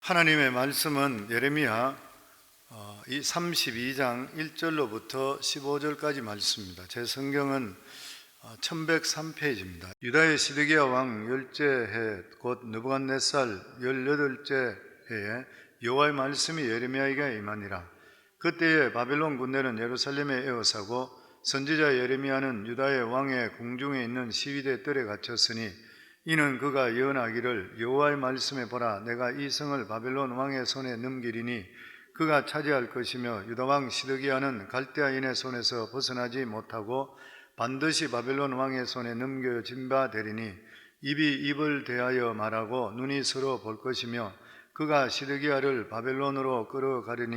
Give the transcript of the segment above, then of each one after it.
하나님의 말씀은 예레미야 이 32장 1절로부터 15절까지 말씀입니다. 제 성경은 1103페이지입니다. 유다의 시드기야 왕 10째 해 곧 느부갓네살 18째 해에 여호와의 말씀이 예레미야에게 임하니라. 그때에 바벨론 군대는 예루살렘에 에워싸고 선지자 예레미야는 유다의 왕의 궁중에 있는 시위대 뜰에 갇혔으니 이는 그가 예언하기를 여호와의 말씀에 보라, 내가 이 성을 바벨론 왕의 손에 넘기리니 그가 차지할 것이며 유다 왕 시드기야는 갈대아인의 손에서 벗어나지 못하고 반드시 바벨론 왕의 손에 넘겨진 바 되리니 입이 입을 대하여 말하고 눈이 서로 볼 것이며 그가 시드기야를 바벨론으로 끌어가리니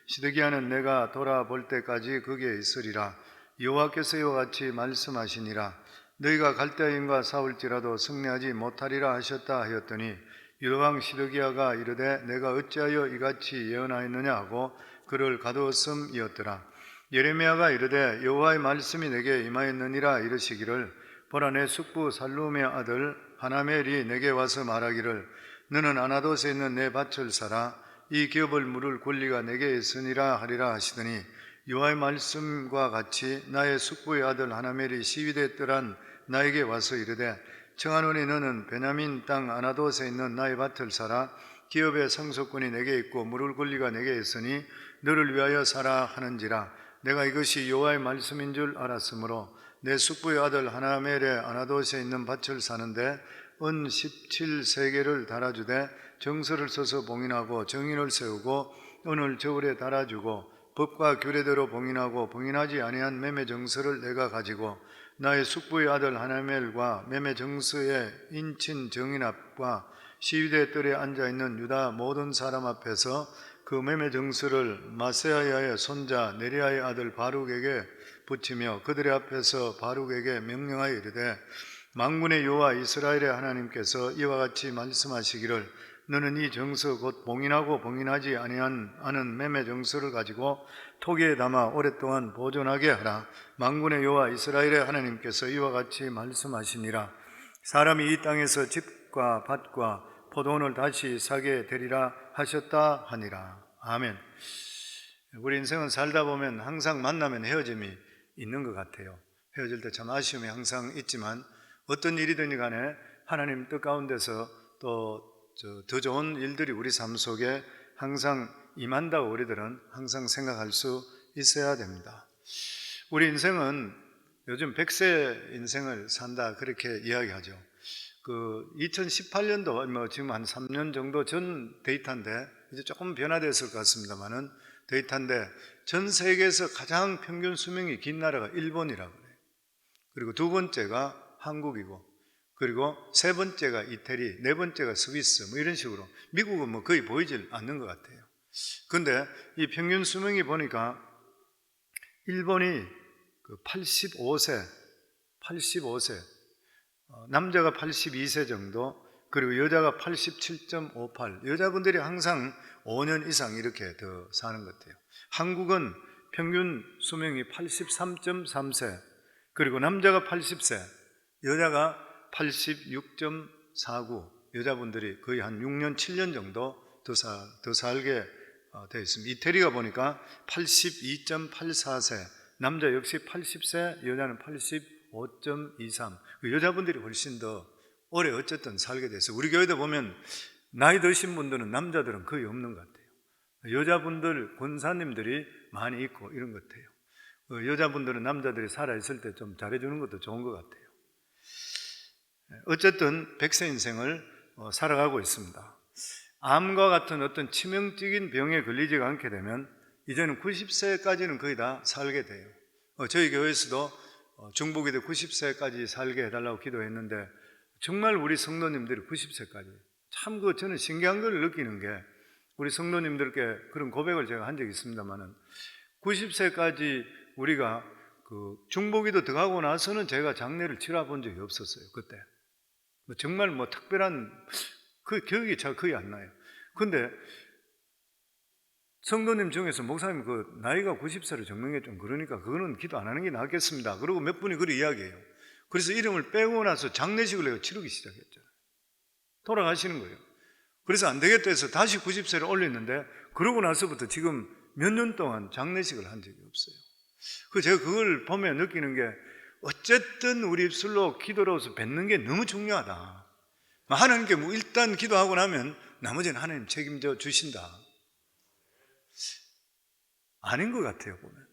시드기야는 내가 돌아볼 때까지 거기에 있으리라. 여호와께서 이와 같이 말씀하시니라. 너희가 갈대아인과 싸울지라도 승리하지 못하리라 하셨다 하였더니 유다왕 시드기야가 이르되 내가 어찌하여 이같이 예언하였느냐 하고 그를 가두었음이었더라. 예레미야가 이르되 여호와의 말씀이 내게 임하였느니라 이르시기를 보라, 내 숙부 살룸의 아들 하나멜이 내게 와서 말하기를 너는 아나돗에 있는 내 밭을 사라, 이 기업을 물을 권리가 내게 있으니라 하리라 하시더니 여호와의 말씀과 같이 나의 숙부의 아들 하나멜이 시위대 뜰한 나에게 와서 이르되 청하노니 너는 베냐민 땅 아나돗에 있는 나의 밭을 사라, 기업의 상속권이 내게 있고 물을 권리가 내게 있으니 너를 위하여 사라 하는지라. 내가 이것이 여호와의 말씀인 줄 알았으므로 내 숙부의 아들 하나멜의 아나돗에 있는 밭을 사는데 은 17세겔을 달아주되 정서를 써서 봉인하고 정인을 세우고 은을 저울에 달아주고 법과 규례대로 봉인하고 봉인하지 아니한 매매 정서를 내가 가지고 나의 숙부의 아들 하나멜과 매매 정서의 인친 정인 앞과 시위대 뜰에 앉아있는 유다 모든 사람 앞에서 그 매매 정서를 마세야의 손자 네리야의 아들 바룩에게 붙이며 그들의 앞에서 바룩에게 명령하여 이르되 만군의 여호와 이스라엘의 하나님께서 이와 같이 말씀하시기를 너는 이 정서 곧 봉인하고 봉인하지 아는 매매 정서를 가지고 토기에 담아 오랫동안 보존하게 하라. 만군의 여호와 이스라엘의 하나님께서 이와 같이 말씀하시니라. 사람이 이 땅에서 집과 밭과 포도원을 다시 사게 되리라 하셨다 하니라. 아멘. 우리 인생은 살다 보면 항상 만나면 헤어짐이 있는 것 같아요. 헤어질 때 참 아쉬움이 항상 있지만 어떤 일이든지 간에 하나님 뜻 가운데서 또 더 좋은 일들이 우리 삶 속에 항상 임한다고 우리들은 항상 생각할 수 있어야 됩니다. 우리 인생은 요즘 100세 인생을 산다 그렇게 이야기하죠. 2018년도 지금 한 3년 정도 전 데이터인데 이제 조금 변화됐을 것 같습니다만은 데이터인데 전 세계에서 가장 평균 수명이 긴 나라가 일본이라고 그래요. 그리고 두 번째가 한국이고 그리고 세 번째가 이태리, 네 번째가 스위스 이런 식으로 미국은 거의 보이질 않는 것 같아요. 그런데 이 평균 수명이 보니까 일본이 85세, 남자가 82세 정도, 그리고 여자가 87.58, 여자분들이 항상 5년 이상 이렇게 더 사는 것 같아요. 한국은 평균 수명이 83.3세, 그리고 남자가 80세, 여자가 86.49, 여자분들이 거의 한 6년, 7년 정도 더 살게 되어 있습니다. 이태리가 보니까 82.84세, 남자 역시 80세, 여자는 85.23, 여자분들이 훨씬 더 오래 어쨌든 살게 돼서 우리 교회도 보면 나이 드신 분들은 남자들은 거의 없는 것 같아요. 여자분들, 권사님들이 많이 있고 이런 것 같아요. 여자분들은 남자들이 살아있을 때 좀 잘해주는 것도 좋은 것 같아요. 어쨌든 100세 인생을 살아가고 있습니다. 암과 같은 어떤 치명적인 병에 걸리지가 않게 되면 이제는 90세까지는 거의 다 살게 돼요. 저희 교회에서도 중보기도 90세까지 살게 해달라고 기도했는데 정말 우리 성도님들이 90세까지 참 저는 신기한 걸 느끼는 게 우리 성도님들께 그런 고백을 제가 한 적이 있습니다만은 90세까지 우리가 중보기도 들어가고 나서는 제가 장례를 치러본 적이 없었어요. 그때 정말 특별한 그 기억이 잘 거의 안 나요. 근데 성도님 중에서 목사님 나이가 90세를 적는 게 좀 그러니까 그거는 기도 안 하는 게 낫겠습니다. 그리고 몇 분이 그렇게 이야기해요. 그래서 이름을 빼고 나서 장례식을 내가 치르기 시작했죠. 돌아가시는 거예요. 그래서 안 되겠다 해서 다시 90세를 올렸는데 그러고 나서부터 지금 몇 년 동안 장례식을 한 적이 없어요. 제가 그걸 보며 느끼는 게 어쨌든 우리 입술로 기도로서 뱉는 게 너무 중요하다. 하나님께 일단 기도하고 나면 나머지는 하나님 책임져 주신다. 아닌 것 같아요, 보면.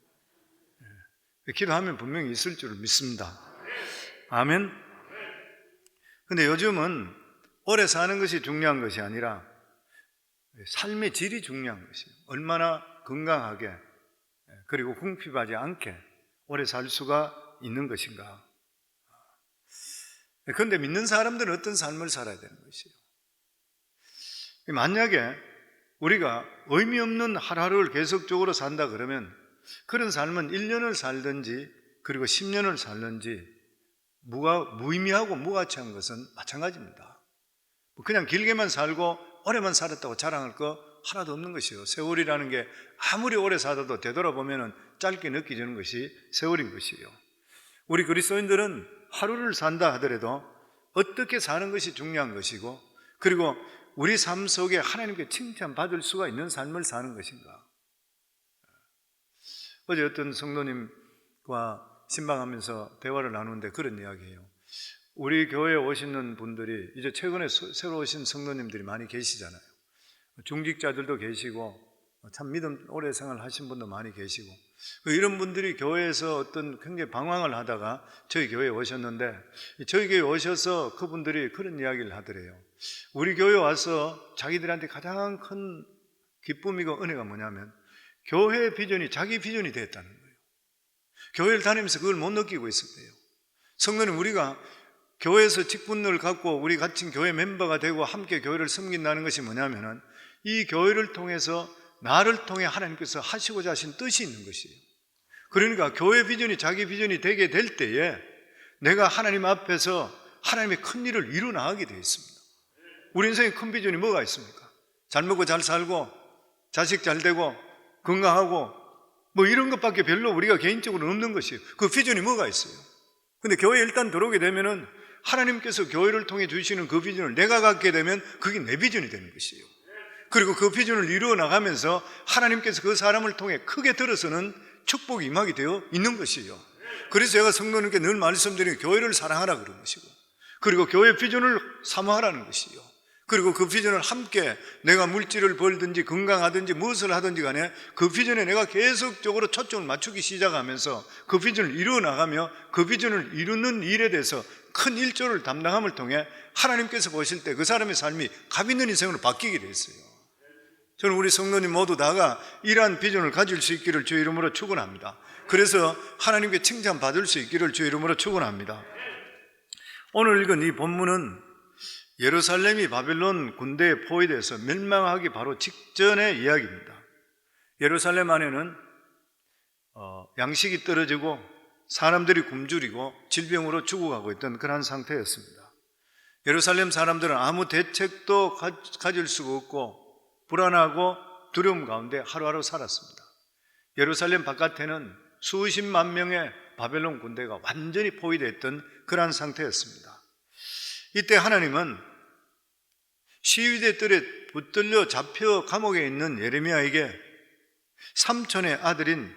기도하면 분명히 있을 줄을 믿습니다. 아멘. 근데 요즘은 오래 사는 것이 중요한 것이 아니라 삶의 질이 중요한 것이에요. 얼마나 건강하게 그리고 궁핍하지 않게 오래 살 수가 있는 것인가. 그런데 믿는 사람들은 어떤 삶을 살아야 되는 것이에요. 만약에 우리가 의미 없는 하루하루를 계속적으로 산다 그러면 그런 삶은 1년을 살든지 그리고 10년을 살든지 무의미하고 무가치한 것은 마찬가지입니다. 그냥 길게만 살고 오래만 살았다고 자랑할 거 하나도 없는 것이에요. 세월이라는 게 아무리 오래 살아도 되돌아보면 짧게 느껴지는 것이 세월인 것이에요. 우리 그리스도인들은 하루를 산다 하더라도 어떻게 사는 것이 중요한 것이고 그리고 우리 삶 속에 하나님께 칭찬받을 수가 있는 삶을 사는 것인가. 어제 어떤 성도님과 신방하면서 대화를 나누는데 그런 이야기예요. 우리 교회에 오시는 분들이 이제 최근에 새로 오신 성도님들이 많이 계시잖아요. 중직자들도 계시고 참 믿음 오래 생활하신 분도 많이 계시고 이런 분들이 교회에서 어떤 굉장히 방황을 하다가 저희 교회에 오셨는데 저희 교회에 오셔서 그분들이 그런 이야기를 하더래요. 우리 교회에 와서 자기들한테 가장 큰 기쁨이고 은혜가 뭐냐면 교회의 비전이 자기 비전이 됐다는 거예요. 교회를 다니면서 그걸 못 느끼고 있었대요. 성도님, 우리가 교회에서 직분을 갖고 우리 같은 교회 멤버가 되고 함께 교회를 섬긴다는 것이 뭐냐면은 이 교회를 통해서 나를 통해 하나님께서 하시고자 하신 뜻이 있는 것이에요. 그러니까 교회 비전이 자기 비전이 되게 될 때에 내가 하나님 앞에서 하나님의 큰 일을 이루 나가게 되어 있습니다. 우리 인생에 큰 비전이 뭐가 있습니까? 잘 먹고 잘 살고 자식 잘 되고 건강하고 이런 것밖에 별로 우리가 개인적으로 없는 것이에요. 그 비전이 뭐가 있어요? 근데 교회에 일단 들어오게 되면은 하나님께서 교회를 통해 주시는 그 비전을 내가 갖게 되면 그게 내 비전이 되는 것이에요. 그리고 그 비전을 이루어 나가면서 하나님께서 그 사람을 통해 크게 들어서는 축복이 임하게 되어 있는 것이에요. 그래서 제가 성도님께 늘 말씀드리는 교회를 사랑하라 그런 것이고 그리고 교회 비전을 사모하라는 것이에요. 그리고 그 비전을 함께 내가 물질을 벌든지 건강하든지 무엇을 하든지 간에 그 비전에 내가 계속적으로 초점을 맞추기 시작하면서 그 비전을 이루어 나가며 그 비전을 이루는 일에 대해서 큰 일조를 담당함을 통해 하나님께서 보실 때 그 사람의 삶이 값 있는 인생으로 바뀌게 됐어요. 저는 우리 성도님 모두 다가 이러한 비전을 가질 수 있기를 주의 이름으로 축원합니다. 그래서 하나님께 칭찬받을 수 있기를 주의 이름으로 축원합니다. 오늘 읽은 이 본문은 예루살렘이 바벨론 군대에 포위돼서 멸망하기 바로 직전의 이야기입니다. 예루살렘 안에는 양식이 떨어지고 사람들이 굶주리고 질병으로 죽어가고 있던 그런 상태였습니다. 예루살렘 사람들은 아무 대책도 가질 수가 없고 불안하고 두려움 가운데 하루하루 살았습니다. 예루살렘 바깥에는 수십만 명의 바벨론 군대가 완전히 포위되어 있던 그러한 상태였습니다. 이때 하나님은 시위대 뜰에 붙들려 잡혀 감옥에 있는 예레미야에게 삼촌의 아들인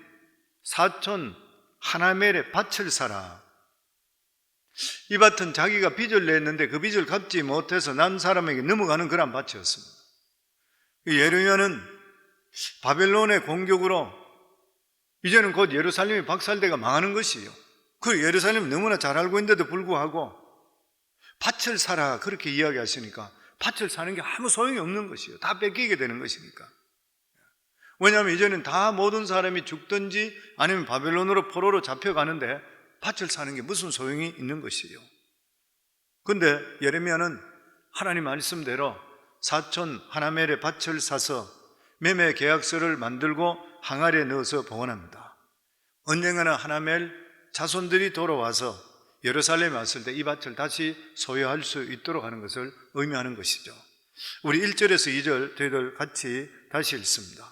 사촌 하나멜의 밭을 사라. 이 밭은 자기가 빚을 냈는데 그 빚을 갚지 못해서 난 사람에게 넘어가는 그런 밭이었습니다. 예레미야는 바벨론의 공격으로 이제는 곧 예루살렘이 박살대가 망하는 것이에요. 그 예루살렘이 너무나 잘 알고 있는데도 불구하고 밭을 사라 그렇게 이야기하시니까 밭을 사는 게 아무 소용이 없는 것이에요. 다 뺏기게 되는 것이니까. 왜냐하면 이제는 다 모든 사람이 죽든지 아니면 바벨론으로 포로로 잡혀가는데 밭을 사는 게 무슨 소용이 있는 것이에요. 그런데 예레미야는 하나님 말씀대로 사촌 하나멜의 밭을 사서 매매 계약서를 만들고 항아리에 넣어서 봉헌합니다. 언젠가는 하나멜 자손들이 돌아와서 예루살렘에 왔을 때 이 밭을 다시 소유할 수 있도록 하는 것을 의미하는 것이죠. 우리 1절에서 2절 저희들 같이 다시 읽습니다.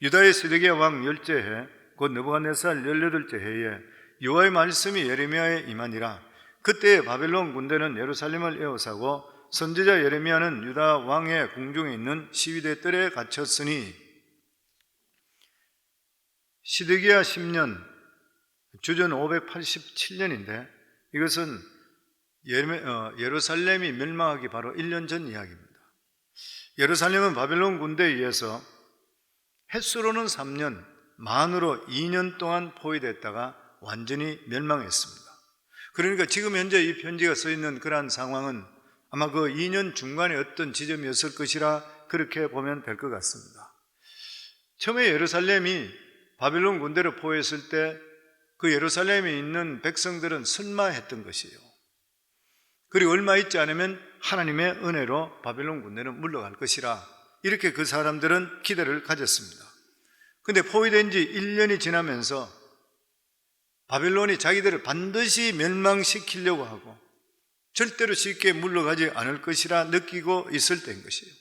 유다의 세데기야 왕 10째 해 곧 느부갓네살 18째 해에 여호와의 말씀이 예레미야에 임하니라. 그때 바벨론 군대는 예루살렘을 에워싸고 선지자 예레미야는 유다 왕의 궁중에 있는 시위대 뜰에 갇혔으니 시드기야 10년 주전 587년인데 이것은 예루살렘이 멸망하기 바로 1년 전 이야기입니다. 예루살렘은 바벨론 군대에 의해서 횟수로는 3년, 만으로 2년 동안 포위됐다가 완전히 멸망했습니다. 그러니까 지금 현재 이 편지가 써 있는 그러한 상황은 아마 그 2년 중간에 어떤 지점이었을 것이라 그렇게 보면 될 것 같습니다. 처음에 예루살렘이 바벨론 군대로 포위했을 때 그 예루살렘에 있는 백성들은 설마했던 것이에요. 그리고 얼마 있지 않으면 하나님의 은혜로 바벨론 군대는 물러갈 것이라 이렇게 그 사람들은 기대를 가졌습니다. 근데 포위된 지 1년이 지나면서 바벨론이 자기들을 반드시 멸망시키려고 하고 절대로 쉽게 물러가지 않을 것이라 느끼고 있을 때인 것이에요.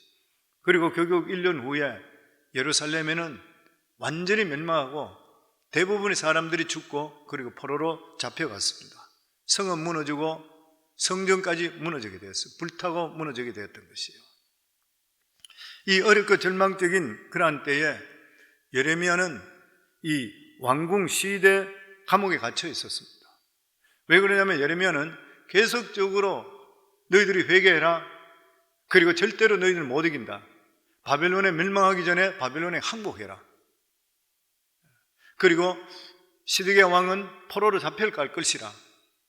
그리고 결국 1년 후에 예루살렘에는 완전히 멸망하고 대부분의 사람들이 죽고 그리고 포로로 잡혀갔습니다. 성은 무너지고 성전까지 무너지게 되었어요. 불타고 무너지게 되었던 것이에요. 이 어렵고 절망적인 그러한 때에 예레미야는 이 왕궁 시대 감옥에 갇혀 있었습니다. 왜 그러냐면 예레미야는 계속적으로 너희들이 회개해라. 그리고 절대로 너희들은 못 이긴다. 바벨론에 멸망하기 전에 바벨론에 항복해라. 그리고 시드기야 왕은 포로로 잡혀갈 것이라.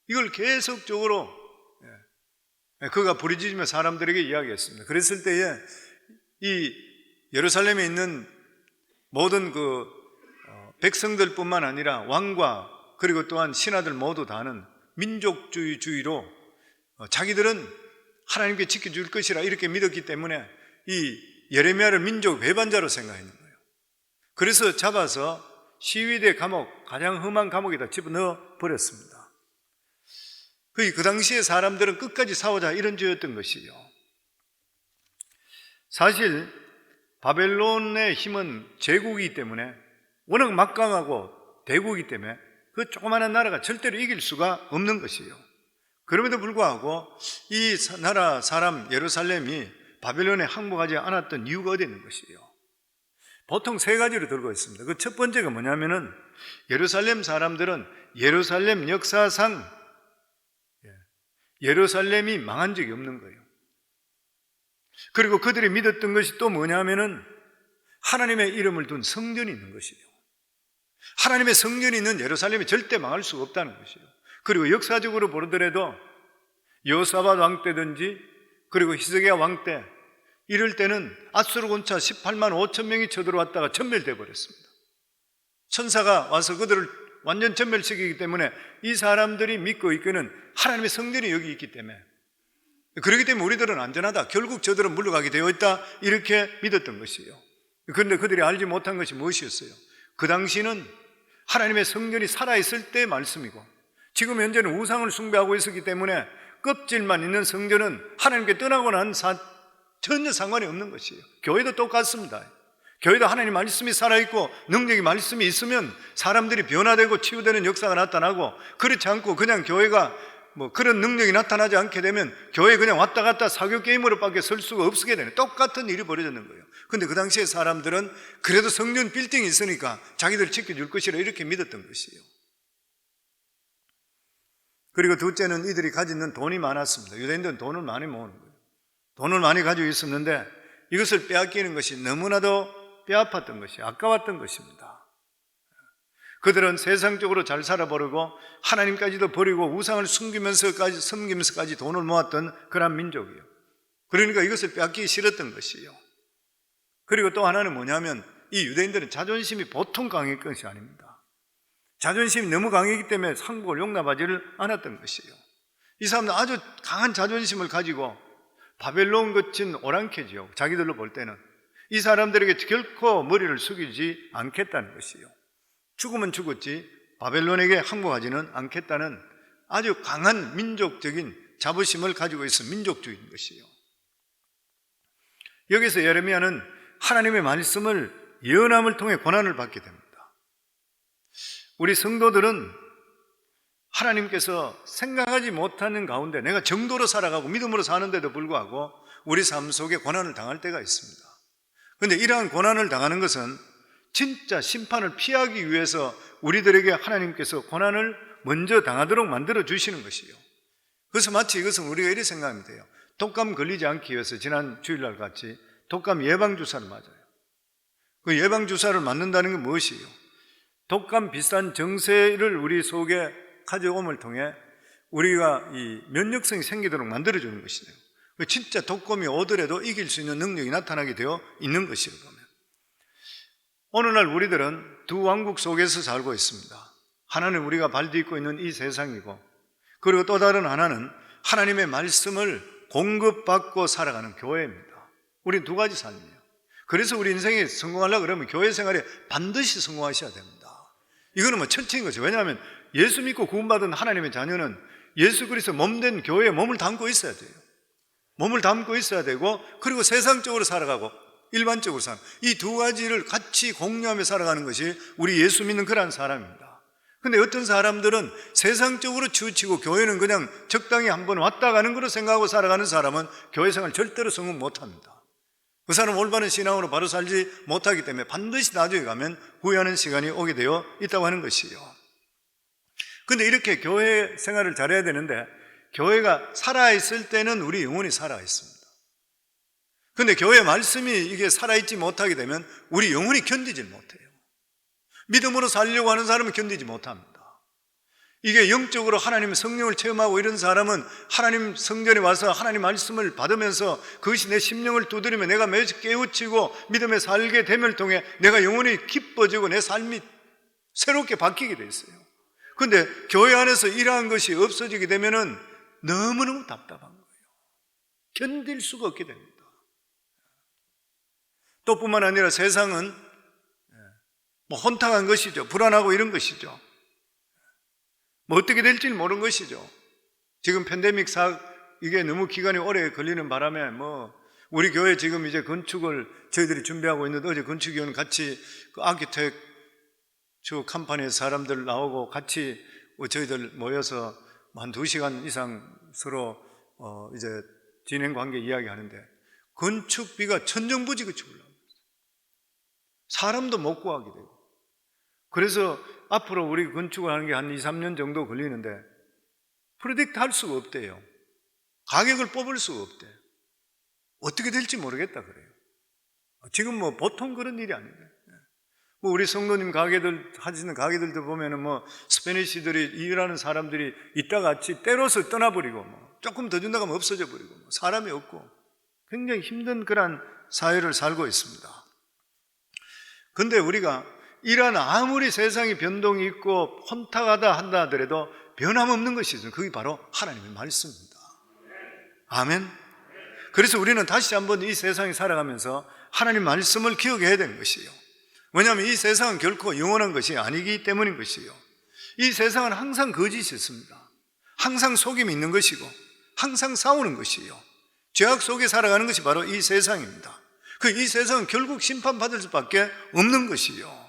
이걸 계속적으로 그가 부르짖으며 사람들에게 이야기했습니다. 그랬을 때에 이 예루살렘에 있는 모든 그 백성들뿐만 아니라 왕과 그리고 또한 신하들 모두 다는 민족주의로 자기들은 하나님께 지켜줄 것이라 이렇게 믿었기 때문에 이 예레미야를 민족 배반자로 생각했는 거예요. 그래서 잡아서 시위대 감옥, 가장 험한 감옥에다 집어넣어 버렸습니다. 그 당시에 사람들은 끝까지 싸우자 이런 죄였던 것이죠. 사실 바벨론의 힘은 제국이기 때문에 워낙 막강하고 대국이기 때문에 그 조그마한 나라가 절대로 이길 수가 없는 것이에요. 그럼에도 불구하고 이 나라 사람 예루살렘이 바벨론에 항복하지 않았던 이유가 어디 있는 것이에요? 보통 세 가지로 들고 있습니다. 그 첫 번째가 뭐냐면은 예루살렘 사람들은 예루살렘 역사상 예루살렘이 망한 적이 없는 거예요. 그리고 그들이 믿었던 것이 또 뭐냐면은 하나님의 이름을 둔 성전이 있는 것이에요. 하나님의 성전이 있는 예루살렘이 절대 망할 수가 없다는 것이에요. 그리고 역사적으로 보더라도 여호사밧 왕 때든지 그리고 히스기야 왕 때 이럴 때는 아수르 군차 18만 5천 명이 쳐들어왔다가 전멸돼 버렸습니다. 천사가 와서 그들을 완전 전멸시키기 때문에 이 사람들이 믿고 있기는 하나님의 성전이 여기 있기 때문에 그렇기 때문에 우리들은 안전하다. 결국 저들은 물러가게 되어 있다. 이렇게 믿었던 것이에요. 그런데 그들이 알지 못한 것이 무엇이었어요? 그 당시는 하나님의 성전이 살아있을 때의 말씀이고 지금 현재는 우상을 숭배하고 있었기 때문에 껍질만 있는 성전은 하나님께 떠나고 난 전혀 상관이 없는 것이에요. 교회도 똑같습니다. 교회도 하나님 말씀이 살아있고 능력이 말씀이 있으면 사람들이 변화되고 치유되는 역사가 나타나고 그렇지 않고 그냥 교회가 그런 능력이 나타나지 않게 되면 교회 그냥 왔다 갔다 사교 게임으로 밖에 설 수가 없게 되는 똑같은 일이 벌어졌는 거예요. 근데 그 당시에 사람들은 그래도 성전 빌딩이 있으니까 자기들 지켜줄 것이라 이렇게 믿었던 것이에요. 그리고 둘째는 이들이 가지는 돈이 많았습니다. 유대인들은 돈을 많이 모으는 거예요. 돈을 많이 가지고 있었는데 이것을 빼앗기는 것이 너무나도 뼈아팠던 것이 아까웠던 것입니다. 그들은 세상적으로 잘 살아버리고 하나님까지도 버리고 우상을 섬기면서까지 돈을 모았던 그런 민족이에요. 그러니까 이것을 빼앗기기 싫었던 것이에요. 그리고 또 하나는 뭐냐면 이 유대인들은 자존심이 보통 강했던 것이 아닙니다. 자존심이 너무 강했기 때문에 상복을 용납하지를 않았던 것이에요. 이 사람들은 아주 강한 자존심을 가지고 바벨론 거친 오랑캐지요. 자기들로 볼 때는 이 사람들에게 결코 머리를 숙이지 않겠다는 것이에요. 죽으면 죽었지 바벨론에게 항복하지는 않겠다는 아주 강한 민족적인 자부심을 가지고 있어 민족주의인 것이에요. 여기서 예레미야는 하나님의 말씀을 예언함을 통해 고난을 받게 됩니다. 우리 성도들은 하나님께서 생각하지 못하는 가운데 내가 정도로 살아가고 믿음으로 사는데도 불구하고 우리 삶 속에 고난을 당할 때가 있습니다. 그런데 이러한 고난을 당하는 것은 진짜 심판을 피하기 위해서 우리들에게 하나님께서 고난을 먼저 당하도록 만들어 주시는 것이요. 그래서 마치 이것은 우리가 이렇게 생각하면 돼요. 독감 걸리지 않기 위해서 지난 주일날 같이 독감 예방주사를 맞아요. 그 예방주사를 맞는다는 게 무엇이에요? 독감 비슷한 정세를 우리 속에 가져옴을 통해 우리가 이 면역성이 생기도록 만들어주는 것이죠. 진짜 독감이 오더라도 이길 수 있는 능력이 나타나게 되어 있는 것이에요. 보면 오늘날 우리들은 두 왕국 속에서 살고 있습니다. 하나는 우리가 발디딛고 있는 이 세상이고, 그리고 또 다른 하나는 하나님의 말씀을 공급받고 살아가는 교회입니다. 우리는 두 가지 삶이에요. 그래서 우리 인생에 성공하려고 그러면 교회 생활에 반드시 성공하셔야 됩니다. 이거는 뭐 철칙인 거죠. 왜냐하면 예수 믿고 구원받은 하나님의 자녀는 예수 그리스도 몸된 교회에 몸을 담고 있어야 돼요. 몸을 담고 있어야 되고, 그리고 세상적으로 살아가고 일반적으로 살아가고, 이 두 가지를 같이 공유하며 살아가는 것이 우리 예수 믿는 그러한 사람입니다. 근데 어떤 사람들은 세상적으로 치우치고 교회는 그냥 적당히 한번 왔다 가는 거로 생각하고 살아가는 사람은 교회 생활 절대로 성공 못합니다. 그 사람은 올바른 신앙으로 바로 살지 못하기 때문에 반드시 나중에 가면 후회하는 시간이 오게 되어 있다고 하는 것이요. 근데 이렇게 교회 생활을 잘해야 되는데, 교회가 살아있을 때는 우리 영혼이 살아있습니다. 근데 교회 말씀이 이게 살아있지 못하게 되면 우리 영혼이 견디질 못해요. 믿음으로 살려고 하는 사람은 견디지 못합니다. 이게 영적으로 하나님의 성령을 체험하고 이런 사람은 하나님 성전에 와서 하나님 말씀을 받으면서 그것이 내 심령을 두드리며 내가 매주 깨우치고 믿음에 살게 됨을 통해 내가 영혼이 기뻐지고 내 삶이 새롭게 바뀌게 돼 있어요. 그런데 교회 안에서 이러한 것이 없어지게 되면은 너무너무 답답한 거예요. 견딜 수가 없게 됩니다. 또 뿐만 아니라 세상은 뭐 혼탁한 것이죠. 불안하고 이런 것이죠. 뭐 어떻게 될지 모르는 것이죠. 지금 팬데믹 이게 너무 기간이 오래 걸리는 바람에 뭐 우리 교회 지금 이제 건축을 저희들이 준비하고 있는데, 어제 건축위원 같이 그 아키텍처 컴퍼니에서 사람들 나오고 같이 저희들 모여서 한 2시간 이상 서로 이제 진행 관계 이야기하는데, 건축비가 천정부지같이 올라옵니다. 사람도 못 구하게 되고. 그래서 앞으로 우리 건축을 하는 게 한 2, 3년 정도 걸리는데 프로젝트 할 수가 없대요. 가격을 뽑을 수가 없대. 어떻게 될지 모르겠다 그래요. 지금 뭐 보통 그런 일이 아닌데, 뭐 우리 성도님 가게들 하시는 가게들도 보면은 뭐 스페니시들이 일하는 사람들이 이따 같이 때려서 떠나버리고, 뭐 조금 더 준다고 하면 없어져 버리고, 뭐 사람이 없고 굉장히 힘든 그런 사회를 살고 있습니다. 근데 우리가 이런 아무리 세상이 변동이 있고 혼탁하다 한다 하더라도 변함없는 것이죠. 그게 바로 하나님의 말씀입니다. 아멘. 그래서 우리는 다시 한번 이 세상에 살아가면서 하나님 말씀을 기억해야 되는 것이에요. 왜냐하면 이 세상은 결코 영원한 것이 아니기 때문인 것이에요. 이 세상은 항상 거짓이 있습니다. 항상 속임이 있는 것이고 항상 싸우는 것이에요. 죄악 속에 살아가는 것이 바로 이 세상입니다. 이 세상은 결국 심판받을 수밖에 없는 것이에요.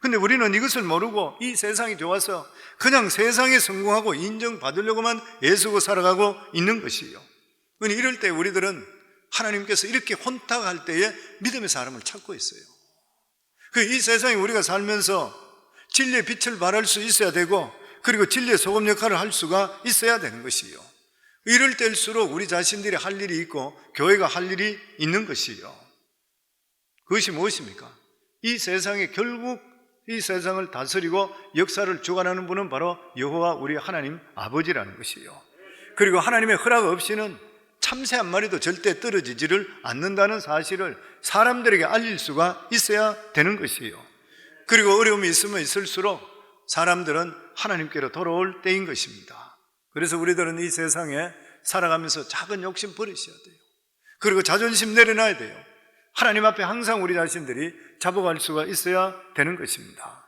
근데 우리는 이것을 모르고 이 세상이 좋아서 그냥 세상에 성공하고 인정받으려고만 애쓰고 살아가고 있는 것이에요. 이럴 때 우리들은 하나님께서 이렇게 혼탁할 때에 믿음의 사람을 찾고 있어요. 이 세상에 우리가 살면서 진리의 빛을 발할 수 있어야 되고, 그리고 진리의 소금 역할을 할 수가 있어야 되는 것이에요. 이럴 때일수록 우리 자신들이 할 일이 있고 교회가 할 일이 있는 것이에요. 그것이 무엇입니까? 이 세상에 결국 이 세상을 다스리고 역사를 주관하는 분은 바로 여호와 우리 하나님 아버지라는 것이에요. 그리고 하나님의 허락 없이는 참새 한 마리도 절대 떨어지지를 않는다는 사실을 사람들에게 알릴 수가 있어야 되는 것이에요. 그리고 어려움이 있으면 있을수록 사람들은 하나님께로 돌아올 때인 것입니다. 그래서 우리들은 이 세상에 살아가면서 작은 욕심 버리셔야 돼요. 그리고 자존심 내려놔야 돼요. 하나님 앞에 항상 우리 자신들이 잡아갈 수가 있어야 되는 것입니다.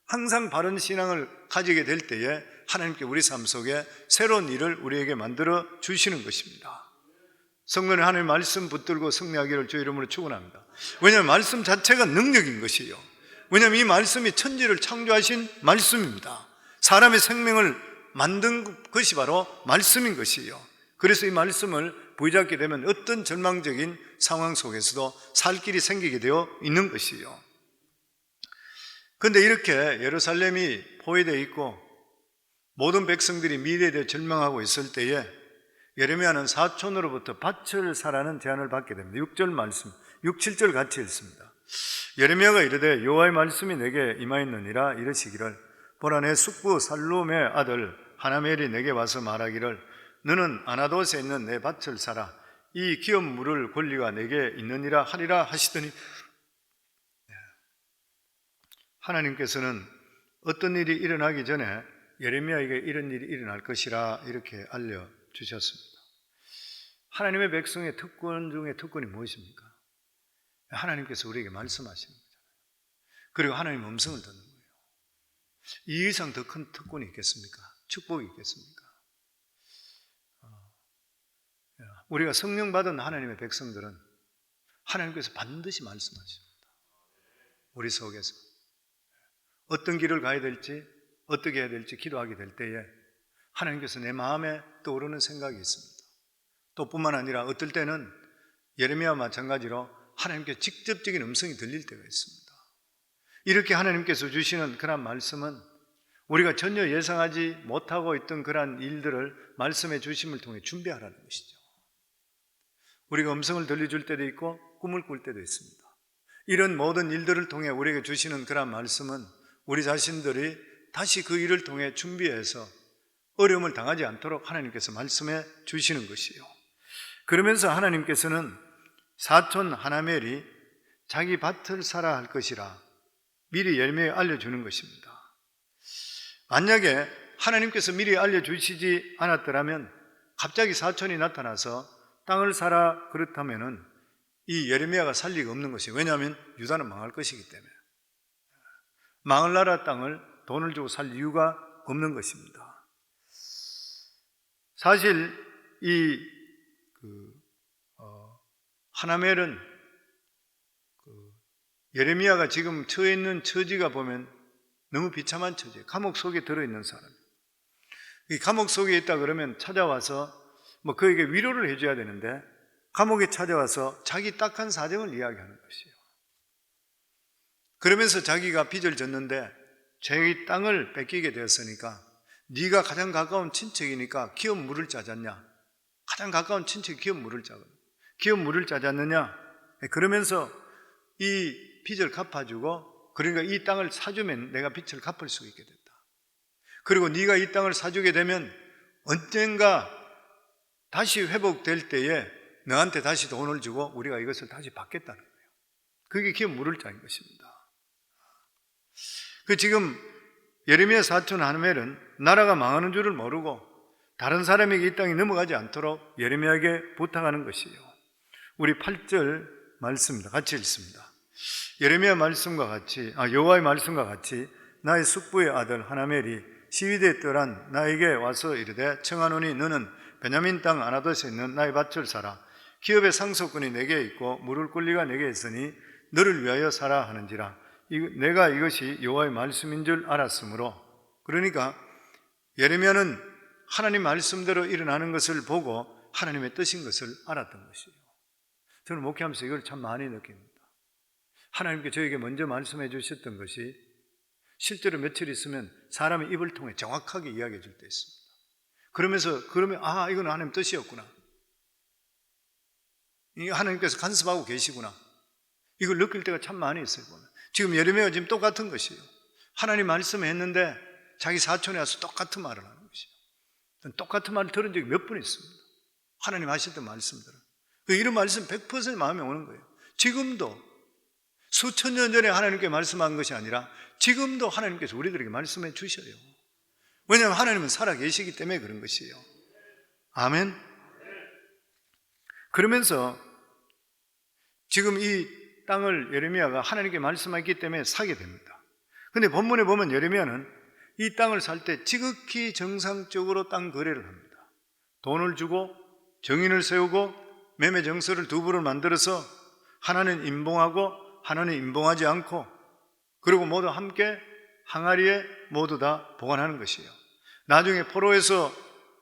항상 바른 신앙을 가지게 될 때에 하나님께 우리 삶 속에 새로운 일을 우리에게 만들어 주시는 것입니다. 성도는 하나님의 말씀 붙들고 승리하기를 주의 이름으로 축원합니다. 왜냐하면 말씀 자체가 능력인 것이에요. 왜냐하면 이 말씀이 천지를 창조하신 말씀입니다. 사람의 생명을 만든 것이 바로 말씀인 것이에요. 그래서 이 말씀을 부여잡게 되면 어떤 절망적인 상황 속에서도 살 길이 생기게 되어 있는 것이에요. 그런데 이렇게 예루살렘이 포위되어 있고 모든 백성들이 미래에 대해 절망하고 있을 때에 예레미야는 사촌으로부터 밭을 사라는 제안을 받게 됩니다. 6절 말씀, 6, 7절 같이 읽습니다. 예레미야가 이르되 여호와의 말씀이 내게 임하였느니라 이르시기를 보라 내 숙부 살룸의 아들 하나멜이 내게 와서 말하기를 너는 아나돗에 있는 내 밭을 사라 이 기업 물을 권리가 내게 있느니라 하리라 하시더니 하나님께서는 어떤 일이 일어나기 전에 예레미야에게 이런 일이 일어날 것이라 이렇게 알려주셨습니다. 하나님의 백성의 특권 중에 특권이 무엇입니까? 하나님께서 우리에게 말씀하시는 거잖아요. 그리고 하나님의 음성을 듣는 거예요. 이 이상 더 큰 특권이 있겠습니까? 축복이 있겠습니까? 우리가 성령 받은 하나님의 백성들은 하나님께서 반드시 말씀하십니다. 우리 속에서 어떤 길을 가야 될지 어떻게 해야 될지 기도하게 될 때에 하나님께서 내 마음에 떠오르는 생각이 있습니다. 또 뿐만 아니라 어떨 때는 예레미야와 마찬가지로 하나님께 직접적인 음성이 들릴 때가 있습니다. 이렇게 하나님께서 주시는 그런 말씀은 우리가 전혀 예상하지 못하고 있던 그러한 일들을 말씀의 주심을 통해 준비하라는 것이죠. 우리가 음성을 들려줄 때도 있고 꿈을 꿀 때도 있습니다. 이런 모든 일들을 통해 우리에게 주시는 그런 말씀은 우리 자신들이 다시 그 일을 통해 준비해서 어려움을 당하지 않도록 하나님께서 말씀해 주시는 것이요. 그러면서 하나님께서는 사촌 하나멜이 자기 밭을 사라 할 것이라 미리 예레미야에 알려주는 것입니다. 만약에 하나님께서 미리 알려주시지 않았더라면 갑자기 사촌이 나타나서 땅을 사라 그렇다면은 이 예레미야가 살 리가 없는 것이에요. 왜냐하면 유다는 망할 것이기 때문에. 망할 나라 땅을 돈을 주고 살 이유가 없는 것입니다. 사실 이 하나멜은 예레미야가 지금 처해 있는 처지가 보면 너무 비참한 처지예요. 감옥 속에 들어있는 사람. 이 감옥 속에 있다 그러면 찾아와서 그에게 위로를 해줘야 되는데 감옥에 찾아와서 자기 딱한 사정을 이야기하는 것이에요. 그러면서 자기가 빚을 졌는데 자기 땅을 뺏기게 되었으니까 네가 가장 가까운 친척이니까 기업 물을 짜잖냐. 가장 가까운 친척이 기업 물을 짜잖느냐. 그러면서 이 빚을 갚아주고 그러니까 이 땅을 사주면 내가 빚을 갚을 수 있게 됐다. 그리고 네가 이 땅을 사주게 되면 언젠가 다시 회복될 때에 너한테 다시 돈을 주고 우리가 이것을 다시 받겠다는 거예요. 그게 기업 물을 짜인 것입니다. 지금 예레미야 사촌 하나멜은 나라가 망하는 줄을 모르고 다른 사람에게 이 땅이 넘어가지 않도록 예레미야에게 부탁하는 것이에요. 우리 8절 말씀입니다. 같이 읽습니다. 예레미야 말씀과 같이 여호와의 말씀과 같이 나의 숙부의 아들 하나멜이 시위대에 떠난 나에게 와서 이르되 청하노니 너는 베냐민 땅 아나돗에 있는 나의 밭을 사라. 기업의 상속권이 내게 있고 물을 권리가 내게 있으니 너를 위하여 사라 하는지라. 내가 이것이 여호와의 말씀인 줄 알았으므로. 그러니까 예레미야는 하나님 말씀대로 일어나는 것을 보고 하나님의 뜻인 것을 알았던 것이에요. 저는 목회하면서 이걸 참 많이 느낍니다. 하나님께 저에게 먼저 말씀해 주셨던 것이 실제로 며칠 있으면 사람의 입을 통해 정확하게 이야기해 줄 때 있습니다. 그러면 이건 하나님 뜻이었구나. 이게 하나님께서 간섭하고 계시구나. 이걸 느낄 때가 참 많이 있어요. 지금 예레미야가 지금 똑같은 것이에요. 하나님 말씀했는데 자기 사촌에 와서 똑같은 말을 하는 것이에요. 똑같은 말을 들은 적이 몇 번 있습니다. 하나님 하셨던 말씀들은. 이런 말씀 100% 마음에 오는 거예요. 지금도 수천 년 전에 하나님께 말씀한 것이 아니라 지금도 하나님께서 우리들에게 말씀해 주셔요. 왜냐하면 하나님은 살아계시기 때문에 그런 것이에요. 아멘. 그러면서 지금 이 땅을 예레미야가 하나님께 말씀했기 때문에 사게 됩니다. 그런데 본문에 보면 예레미야는 이 땅을 살 때 지극히 정상적으로 땅 거래를 합니다. 돈을 주고 정인을 세우고 매매 정서를 두 부를 만들어서 하나는 임봉하고 하나는 임봉하지 않고 그리고 모두 함께 항아리에 모두 다 보관하는 것이에요. 나중에 포로에서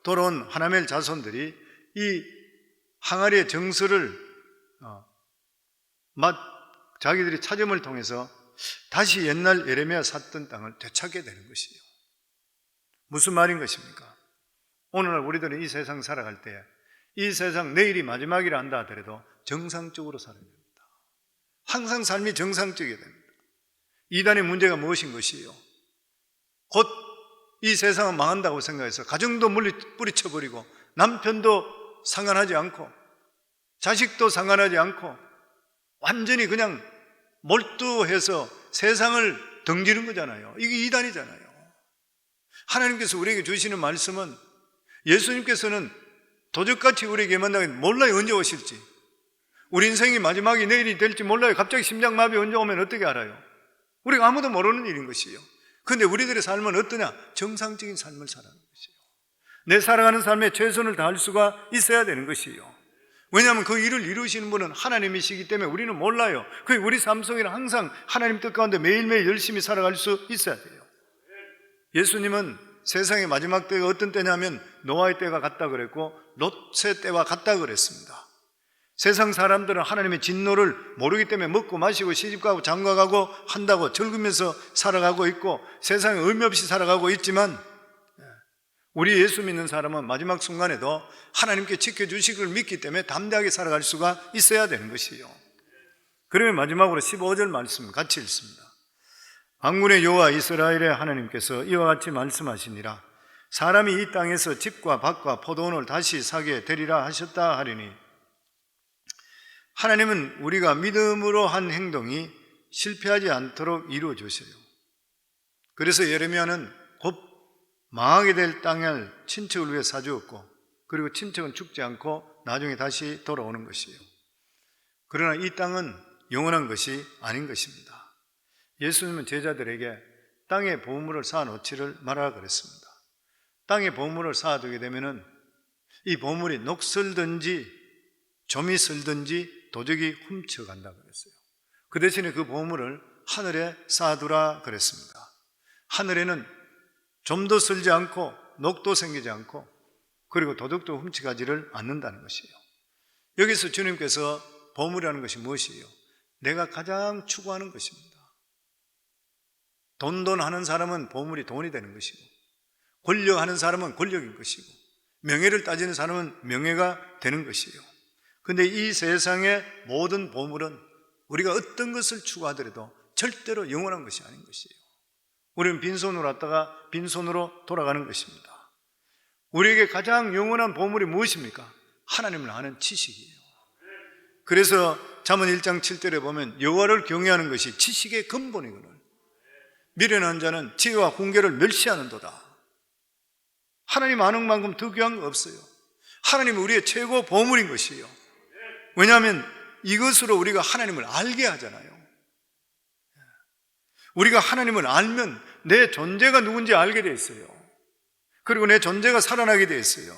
돌아온 하나멜 자손들이 이 항아리의 정서를 자기들이 찾음을 통해서 다시 옛날 예레미야 샀던 땅을 되찾게 되는 것이에요. 무슨 말인 것입니까? 오늘날 우리들은 이 세상 살아갈 때 이 세상 내일이 마지막이라 한다 하더라도 정상적으로 살아야 됩니다. 항상 삶이 정상적이어야 됩니다. 이단의 문제가 무엇인 것이에요? 곧 이 세상은 망한다고 생각해서 가정도 뿌리쳐버리고 남편도 상관하지 않고 자식도 상관하지 않고 완전히 그냥 몰두해서 세상을 등지는 거잖아요. 이게 이단이잖아요. 하나님께서 우리에게 주시는 말씀은 예수님께서는 도적같이 우리에게 만나면 몰라요. 언제 오실지. 우리 인생이 마지막이 내일이 될지 몰라요. 갑자기 심장마비 언제 오면 어떻게 알아요? 우리가 아무도 모르는 일인 것이에요. 그런데 우리들의 삶은 어떠냐? 정상적인 삶을 살아가는 것이에요. 내 살아가는 삶에 최선을 다할 수가 있어야 되는 것이에요. 왜냐하면 그 일을 이루시는 분은 하나님이시기 때문에 우리는 몰라요. 우리 삶 속에는 항상 하나님 뜻 가운데 매일매일 열심히 살아갈 수 있어야 돼요. 예수님은 세상의 마지막 때가 어떤 때냐면 노아의 때가 같다 그랬고 롯의 때와 같다 그랬습니다. 세상 사람들은 하나님의 진노를 모르기 때문에 먹고 마시고 시집가고 장가가고 한다고 즐기면서 살아가고 있고 세상에 의미 없이 살아가고 있지만 우리 예수 믿는 사람은 마지막 순간에도 하나님께 지켜주실 걸 믿기 때문에 담대하게 살아갈 수가 있어야 되는 것이에요. 그러면 마지막으로 15절 말씀 같이 읽습니다. 만군의 여호와 이스라엘의 하나님께서 이와 같이 말씀하시니라. 사람이 이 땅에서 집과 밭과 포도원을 다시 사게 되리라 하셨다 하리니, 하나님은 우리가 믿음으로 한 행동이 실패하지 않도록 이루어 주세요. 그래서 예레미야는 곧 망하게 될 땅을 친척을 위해 사주었고, 그리고 친척은 죽지 않고 나중에 다시 돌아오는 것이에요. 그러나 이 땅은 영원한 것이 아닌 것입니다. 예수님은 제자들에게 땅에 보물을 쌓아놓지를 말하라 그랬습니다. 땅에 보물을 쌓아두게 되면은 이 보물이 녹슬든지 좀이 슬든지 도적이 훔쳐간다 그랬어요. 그 대신에 그 보물을 하늘에 쌓아두라 그랬습니다. 하늘에는 좀도 슬지 않고 녹도 생기지 않고 그리고 도둑도 훔쳐가지를 않는다는 것이에요. 여기서 주님께서 보물이라는 것이 무엇이에요? 내가 가장 추구하는 것입니다. 돈하는 사람은 보물이 돈이 되는 것이고, 권력하는 사람은 권력인 것이고, 명예를 따지는 사람은 명예가 되는 것이에요. 그런데 이 세상의 모든 보물은 우리가 어떤 것을 추구하더라도 절대로 영원한 것이 아닌 것이에요. 우리는 빈손으로 왔다가 빈손으로 돌아가는 것입니다. 우리에게 가장 영원한 보물이 무엇입니까? 하나님을 아는 지식이에요. 그래서 잠언 1장 7절에 보면 여호와를 경외하는 것이 지식의 근본이거든요. 미련한 자는 지혜와 훈계를 멸시하는도다. 하나님 아는 만큼 더 귀한 거 없어요. 하나님은 우리의 최고 보물인 것이에요. 왜냐하면 이것으로 우리가 하나님을 알게 하잖아요. 우리가 하나님을 알면 내 존재가 누군지 알게 돼 있어요. 그리고 내 존재가 살아나게 돼 있어요.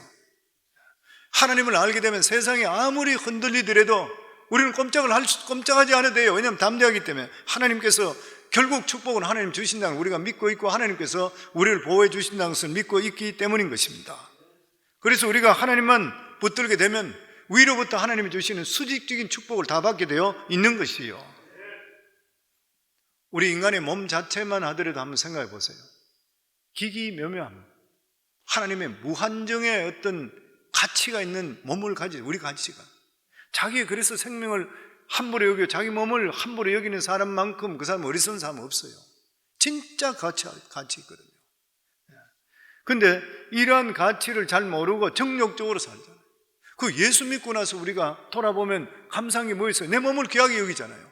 하나님을 알게 되면 세상이 아무리 흔들리더라도 우리는 꼼짝하지 않아도 돼요. 왜냐하면 담대하기 때문에 하나님께서 결국 축복은 하나님 주신다는 걸 우리가 믿고 있고 하나님께서 우리를 보호해 주신다는 것을 믿고 있기 때문인 것입니다. 그래서 우리가 하나님만 붙들게 되면 위로부터 하나님이 주시는 수직적인 축복을 다 받게 되어 있는 것이에요. 우리 인간의 몸 자체만 하더라도 한번 생각해 보세요. 기기묘묘함, 하나님의 무한정의 어떤 가치가 있는 몸을 가진 우리 가치가, 자기의 그래서 생명을 함부로 여기고 자기 몸을 함부로 여기는 사람만큼 그 사람은 어리석은 사람은 없어요. 진짜 가치 있거든요. 그런데 이러한 가치를 잘 모르고 정욕적으로 살잖아요. 그 예수 믿고 나서 우리가 돌아보면 감사한 게 뭐 있어요? 내 몸을 귀하게 여기잖아요.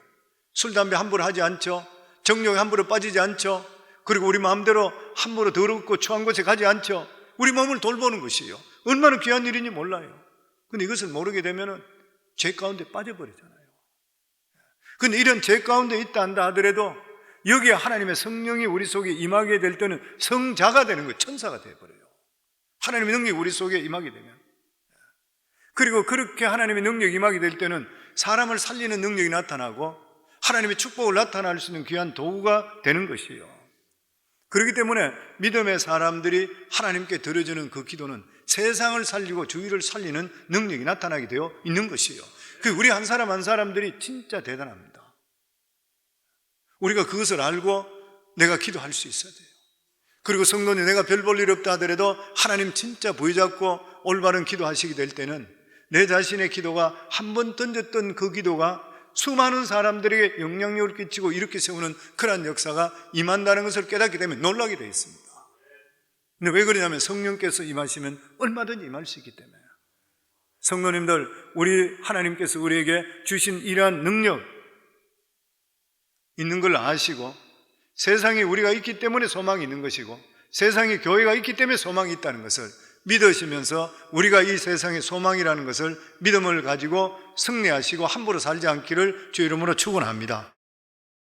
술, 담배 함부로 하지 않죠. 정욕에 함부로 빠지지 않죠. 그리고 우리 마음대로 함부로 더럽고 추한 곳에 가지 않죠. 우리 몸을 돌보는 것이에요. 얼마나 귀한 일인지 몰라요. 근데 이것을 모르게 되면 죄 가운데 빠져버리잖아요. 근데 이런 죄 가운데 있다 한다 하더라도 여기에 하나님의 성령이 우리 속에 임하게 될 때는 성자가 되는 거예요. 천사가 되어버려요. 하나님의 능력이 우리 속에 임하게 되면. 그리고 그렇게 하나님의 능력이 임하게 될 때는 사람을 살리는 능력이 나타나고 하나님의 축복을 나타날 수 있는 귀한 도구가 되는 것이에요. 그렇기 때문에 믿음의 사람들이 하나님께 드려지는 그 기도는 세상을 살리고 주위를 살리는 능력이 나타나게 되어 있는 것이에요. 우리 한 사람 한 사람들이 진짜 대단합니다. 우리가 그것을 알고 내가 기도할 수 있어야 돼요. 그리고 성도님, 내가 별 볼 일 없다 하더라도 하나님 진짜 부여잡고 올바른 기도하시게 될 때는 내 자신의 기도가 한 번 던졌던 그 기도가 수많은 사람들에게 영향력을 끼치고 이렇게 세우는 그러한 역사가 임한다는 것을 깨닫게 되면 놀라게 되어 있습니다. 근데 왜 그러냐면 성령께서 임하시면 얼마든지 임할 수 있기 때문에. 성도님들, 우리 하나님께서 우리에게 주신 이러한 능력 있는 걸 아시고, 세상에 우리가 있기 때문에 소망이 있는 것이고, 세상에 교회가 있기 때문에 소망이 있다는 것을 믿으시면서 우리가 이 세상의 소망이라는 것을 믿음을 가지고 승리하시고 함부로 살지 않기를 주 이름으로 축원합니다.